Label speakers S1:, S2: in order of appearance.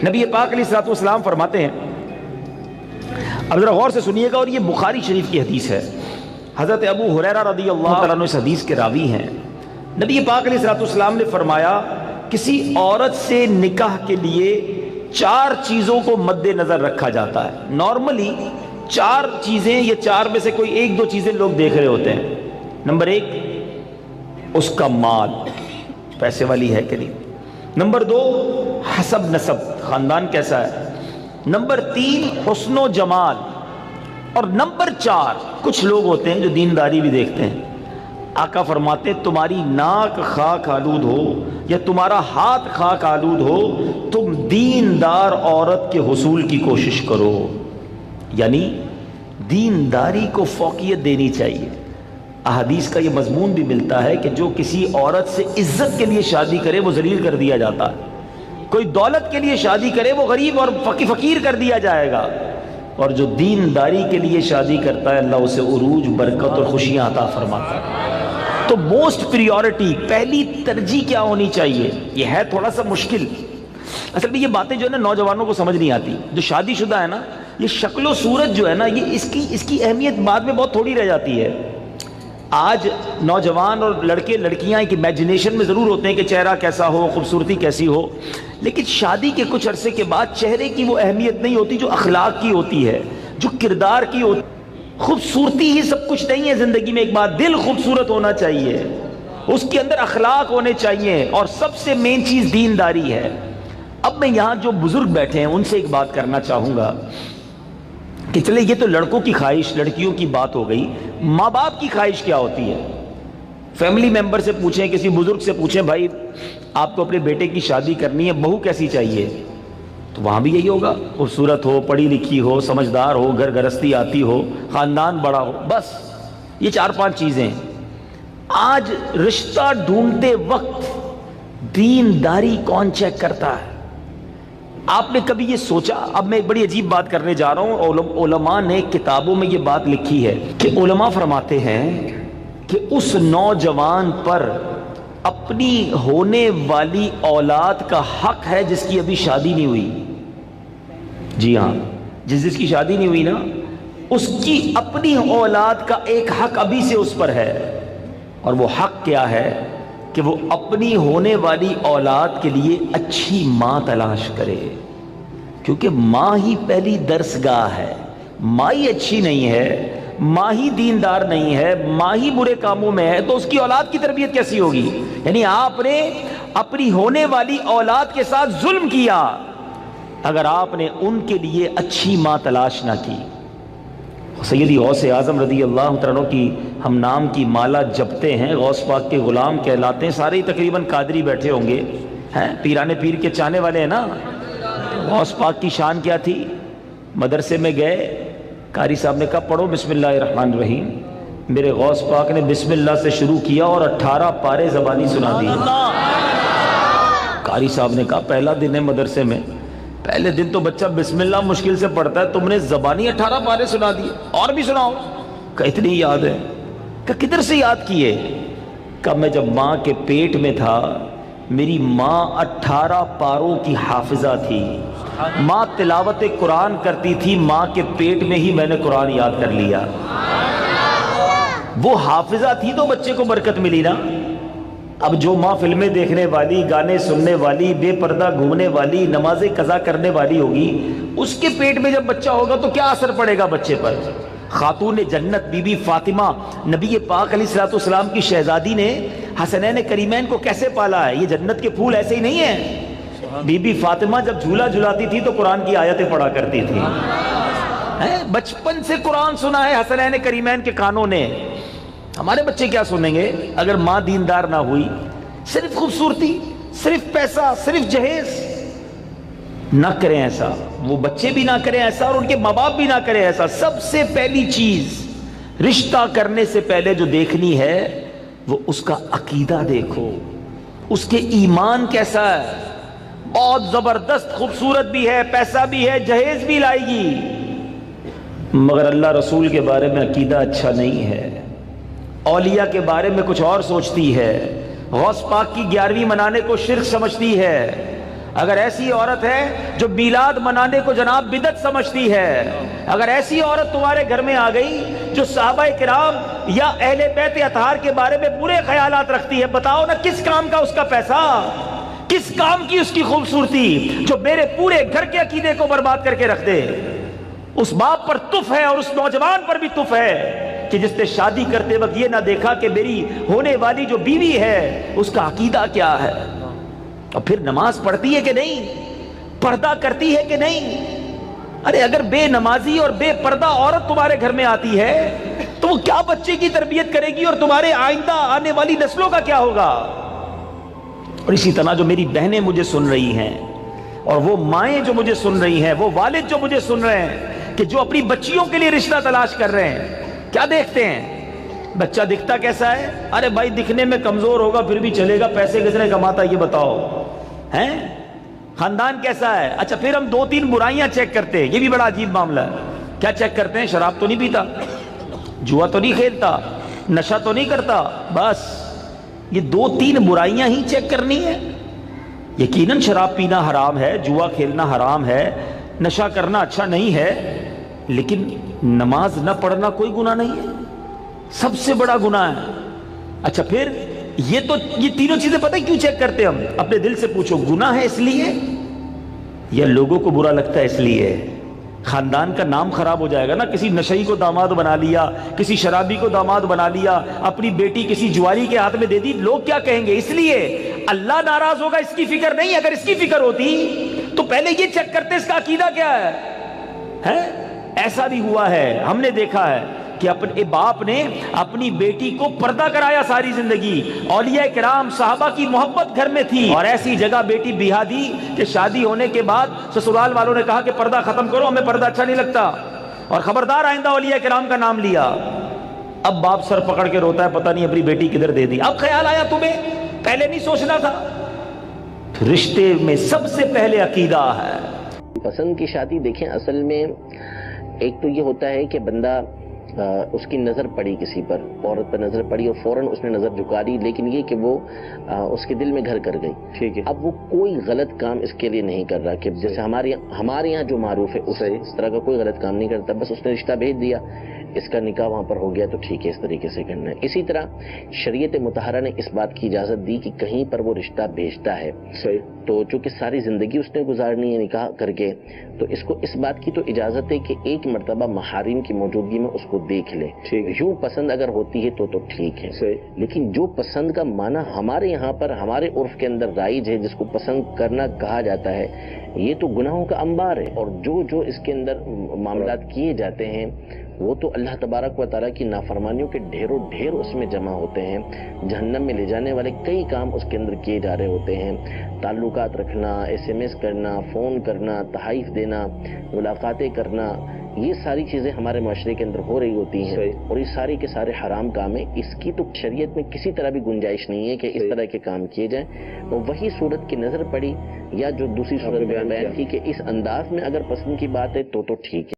S1: نبی پاک علیہ الصلوۃ والسلام فرماتے ہیں، اب ذرا غور سے سنیے گا، اور یہ بخاری شریف کی حدیث ہے، حضرت ابو ہریرہ رضی اللہ تعالیٰ عنہ اس حدیث کے راوی ہیں۔ نبی پاک علیہ الصلوۃ والسلام نے فرمایا، کسی عورت سے نکاح کے لیے 4 چیزوں کو مد نظر رکھا جاتا ہے۔ نارملی 4 چیزیں یا 4 میں سے کوئی 1-2 چیزیں لوگ دیکھ رہے ہوتے ہیں۔ نمبر 1 اس کا مال، پیسے والی ہے کہ نہیں۔ نمبر 2 حسب نسب، خاندان کیسا ہے۔ نمبر 3 حسن و جمال، اور نمبر 4 کچھ لوگ ہوتے ہیں جو دینداری بھی دیکھتے ہیں۔ آقا فرماتے ہیں، تمہاری ناک خاک آلود ہو یا تمہارا ہاتھ خاک آلود ہو، تم دیندار عورت کے حصول کی کوشش کرو۔ یعنی دینداری کو فوقیت دینی چاہیے۔ احادیث کا یہ مضمون بھی ملتا ہے کہ جو کسی عورت سے عزت کے لیے شادی کرے وہ ذلیل کر دیا جاتا ہے، کوئی دولت کے لیے شادی کرے وہ غریب اور فقیر کر دیا جائے گا، اور جو دینداری کے لیے شادی کرتا ہے اللہ اسے عروج، برکت اور خوشیاں عطا فرماتا ہے۔ تو موسٹ پریورٹی، پہلی ترجیح کیا ہونی چاہیے؟ یہ ہے تھوڑا سا مشکل، اصل میں یہ باتیں جو ہے نا نوجوانوں کو سمجھ نہیں آتی۔ جو شادی شدہ ہے نا، یہ شکل و صورت جو ہے نا، یہ اس کی اہمیت بعد میں بہت تھوڑی رہ جاتی ہے۔ آج نوجوان اور لڑکے لڑکیاں ایک امیجنیشن میں ضرور ہوتے ہیں کہ چہرہ کیسا ہو، خوبصورتی کیسی ہو، لیکن شادی کے کچھ عرصے کے بعد چہرے کی وہ اہمیت نہیں ہوتی جو اخلاق کی ہوتی ہے، جو کردار کی ہوتی ہے۔ خوبصورتی ہی سب کچھ نہیں ہے زندگی میں، ایک بات، دل خوبصورت ہونا چاہیے، اس کے اندر اخلاق ہونے چاہیے، اور سب سے مین چیز دینداری ہے۔ اب میں یہاں جو بزرگ بیٹھے ہیں ان سے ایک بات کرنا چاہوں گا کہ چلے یہ تو لڑکوں کی خواہش، لڑکیوں کی بات ہو گئی، ماں باپ کی خواہش کیا ہوتی ہے؟ فیملی ممبر سے پوچھیں، کسی بزرگ سے پوچھیں، بھائی آپ کو اپنے بیٹے کی شادی کرنی ہے، بہو کیسی چاہیے؟ تو وہاں بھی یہی ہوگا، خوبصورت ہو، پڑھی لکھی ہو، سمجھدار ہو، گھر گرستی آتی ہو، خاندان بڑا ہو، بس یہ 4-5 چیزیں۔ آج رشتہ ڈھونڈتے وقت دینداری کون چیک کرتا ہے؟ آپ نے کبھی یہ سوچا؟ اب میں ایک بڑی عجیب بات کرنے جا رہا ہوں، علماء نے کتابوں میں یہ بات لکھی ہے کہ علماء فرماتے ہیں کہ اس نوجوان پر اپنی ہونے والی اولاد کا حق ہے جس کی ابھی شادی نہیں ہوئی۔ جی ہاں، جس کی شادی نہیں ہوئی نا، اس کی اپنی اولاد کا ایک حق ابھی سے اس پر ہے، اور وہ حق کیا ہے کہ وہ اپنی ہونے والی اولاد کے لیے اچھی ماں تلاش کرے، کیونکہ ماں ہی پہلی درسگاہ ہے۔ ماں ہی اچھی نہیں ہے، ماں ہی دیندار نہیں ہے، ماں ہی برے کاموں میں ہے، تو اس کی اولاد کی تربیت کیسی ہوگی؟ یعنی آپ نے اپنی ہونے والی اولاد کے ساتھ ظلم کیا اگر آپ نے ان کے لیے اچھی ماں تلاش نہ کی۔ سیدی غوث اعظم رضی اللہ تعالیٰ کی ہم نام کی مالا جپتے ہیں، غوث پاک کے غلام کہلاتے ہیں، سارے تقریباً قادری بیٹھے ہوں گے، ہیں پیرانے پیر کے چاہنے والے ہیں نا۔ غوث پاک کی شان کیا تھی؟ مدرسے میں گئے، قاری صاحب نے کہا پڑھو بسم اللہ الرحمن الرحیم، میرے غوث پاک نے بسم اللہ سے شروع کیا اور 18 پارے زبانی سنا دی۔ قاری صاحب نے کہا پہلا دن ہے مدرسے میں، پہلے دن تو بچہ بسم اللہ مشکل سے پڑھتا ہے، تم نے زبانی 18 پارے سنا دیے، اور بھی سناؤ۔ کہ اتنی یاد ہے؟ کہ کدھر سے یاد کیے؟ کہ میں جب ماں کے پیٹ میں تھا، میری ماں 18 پاروں کی حافظہ تھی، ماں تلاوت قرآن کرتی تھی، ماں کے پیٹ میں ہی میں نے قرآن یاد کر لیا۔ وہ حافظہ تھی تو بچے کو برکت ملی نا۔ اب جو ماں فلمیں دیکھنے والی، گانے سننے والی، بے پردہ گھومنے والی، نمازیں قضا کرنے والی ہوگی، اس کے پیٹ میں جب بچہ ہوگا تو کیا اثر پڑے گا بچے پر؟ خاتون جنت بی بی فاطمہ، نبی پاک علیہ الصلوۃ والسلام کی شہزادی نے حسنین کریمین کو کیسے پالا ہے؟ یہ جنت کے پھول ایسے ہی نہیں ہیں۔ بی بی فاطمہ جب جھولا جھلاتی تھی تو قرآن کی آیتیں پڑھا کرتی تھی، بچپن سے قرآن سنا ہے حسنین کریمین کے کانوں نے۔ ہمارے بچے کیا سنیں گے اگر ماں دیندار نہ ہوئی؟ صرف خوبصورتی، صرف پیسہ، صرف جہیز۔ نہ کریں ایسا، وہ بچے بھی نہ کریں ایسا، اور ان کے ماں باپ بھی نہ کریں ایسا۔ سب سے پہلی چیز رشتہ کرنے سے پہلے جو دیکھنی ہے وہ اس کا عقیدہ دیکھو، اس کے ایمان کیسا ہے۔ بہت زبردست خوبصورت بھی ہے، پیسہ بھی ہے، جہیز بھی لائے گی، مگر اللہ رسول کے بارے میں عقیدہ اچھا نہیں ہے، اولیاء کے بارے میں کچھ اور سوچتی ہے، غوث پاک کی 11ویں منانے کو شرک سمجھتی ہے، اگر ایسی عورت ہے جو میلاد منانے کو جناب بدعت سمجھتی ہے، اگر ایسی عورت تمہارے گھر میں آ گئی جو صحابہ کرام یا اہل بیت اطہار کے بارے میں برے خیالات رکھتی ہے، بتاؤ نا کس کام کا اس کا پیسہ، کس کام کی اس کی خوبصورتی جو میرے پورے گھر کے عقیدے کو برباد کر کے رکھ دے۔ اس باپ پر تف ہے اور اس نوجوان پر بھی تف ہے کہ جس نے شادی کرتے وقت یہ نہ دیکھا کہ میری ہونے والی جو بیوی ہے اس کا عقیدہ کیا ہے، اور پھر نماز پڑھتی ہے کہ نہیں، پردہ کرتی ہے کہ نہیں۔ ارے اگر بے نمازی اور بے پردہ عورت تمہارے گھر میں آتی ہے تو وہ کیا بچے کی تربیت کرے گی، اور تمہارے آئندہ آنے والی نسلوں کا کیا ہوگا۔ اور اسی طرح جو میری بہنیں مجھے سن رہی ہیں، اور وہ مائیں جو مجھے سن رہی ہیں، وہ والد جو مجھے سن رہے ہیں کہ جو اپنی بچیوں کے لیے رشتہ تلاش کر رہے ہیں، کیا دیکھتے ہیں؟ بچہ دکھتا کیسا ہے؟ ارے بھائی دکھنے میں کمزور ہوگا پھر بھی چلے گا، پیسے کس نے کماتا یہ بتاؤ ہیں؟ خاندان کیسا ہے؟ اچھا پھر ہم 2-3 برائیاں چیک کرتے ہیں، یہ بھی بڑا عجیب معاملہ ہے۔ کیا چیک کرتے ہیں؟ شراب تو نہیں پیتا، جوا تو نہیں کھیلتا، نشہ تو نہیں کرتا، بس یہ 2-3 برائیاں ہی چیک کرنی ہے۔ یقیناً شراب پینا حرام ہے، جوا کھیلنا حرام ہے، نشہ کرنا اچھا نہیں ہے، لیکن نماز نہ پڑھنا کوئی گناہ نہیں ہے، سب سے بڑا گناہ ہے۔ اچھا پھر یہ تینوں چیزیں پتہ کیوں چیک کرتے ہم؟ اپنے دل سے پوچھو، گناہ ہے اس لیے یا لوگوں کو برا لگتا ہے اس لیے؟ خاندان کا نام خراب ہو جائے گا نا، کسی نشئی کو داماد بنا لیا، کسی شرابی کو داماد بنا لیا، اپنی بیٹی کسی جواری کے ہاتھ میں دے دی، لوگ کیا کہیں گے؟ اس لیے اللہ ناراض ہوگا اس کی فکر نہیں۔ اگر اس کی فکر ہوتی تو پہلے یہ چیک کرتے اس کا عقیدہ کیا ہے۔ ایسا بھی ہوا ہے، ہم نے دیکھا ہے کہ اپنے باپ نے اپنی بیٹی کو پردہ کرایا ساری زندگی، اولیاء کرام صحابہ کی محبت گھر میں تھی، اور ایسی جگہ بیٹی بیاہ دی کہ شادی ہونے کے بعد سسرال والوں نے کہا کہ پردہ ختم کرو، ہمیں پردہ اچھا نہیں لگتا، اور خبردار آئندہ اولیاء کرام کا نام لیا۔ اب باپ سر پکڑ کے روتا ہے، پتہ نہیں اپنی بیٹی کدھر دے دی۔ اب خیال آیا تمہیں، پہلے نہیں سوچنا تھا؟ رشتے میں سب سے پہلے عقیدہ ہے۔
S2: پسند کی شادی دیکھیں، اصل میں ایک تو یہ ہوتا ہے کہ بندہ اس کی نظر پڑی کسی پر، عورت پر نظر پڑی اور فوراً اس نے نظر جھکا دی، لیکن یہ کہ وہ اس کے دل میں گھر کر گئی، ٹھیک ہے۔ اب وہ کوئی غلط کام اس کے لیے نہیں کر رہا کہ جیسے ہمارے یہاں جو معروف ہے اس طرح کا کوئی غلط کام نہیں کرتا، بس اس نے رشتہ بھیج دیا، اس کا نکاح وہاں پر ہو گیا تو ٹھیک ہے، اس طریقے سے کرنا ہے۔ اسی طرح شریعت مطہرہ نے اس بات کی اجازت دی کہ کہیں پر وہ رشتہ بھیجتا ہے تو چونکہ ساری زندگی اس نے گزارنی ہے نکاح کر کے، تو اس کو اس بات کی تو اجازت ہے کہ ایک مرتبہ محارم کی موجودگی میں اس کو دیکھ لے، یوں پسند اگر ہوتی ہے تو ٹھیک ہے، لیکن جو پسند کا معنی ہمارے یہاں پر ہمارے عرف کے اندر رائج ہے، جس کو پسند کرنا کہا جاتا ہے، یہ تو گناہوں کا انبار ہے، اور جو اس کے اندر معاملات کیے جاتے ہیں وہ تو اللہ تبارک و تعالیٰ کی نافرمانیوں کے ڈھیروں ڈھیر اس میں جمع ہوتے ہیں، جہنم میں لے جانے والے کئی کام اس کے اندر کیے جا رہے ہوتے ہیں، تعلقات رکھنا، SMS کرنا، فون کرنا، تحائف دینا، ملاقاتیں کرنا، یہ ساری چیزیں ہمارے معاشرے کے اندر ہو رہی ہوتی ہیں، اور یہ سارے کے سارے حرام کام ہیں۔ اس کی تو شریعت میں کسی طرح بھی گنجائش نہیں ہے کہ اس طرح کے کام کیے جائیں، اور وہی صورت کی نظر پڑی یا جو دوسری صورت بیان کی کہ اس انداز میں اگر پسند کی بات ہے تو ٹھیک ہے۔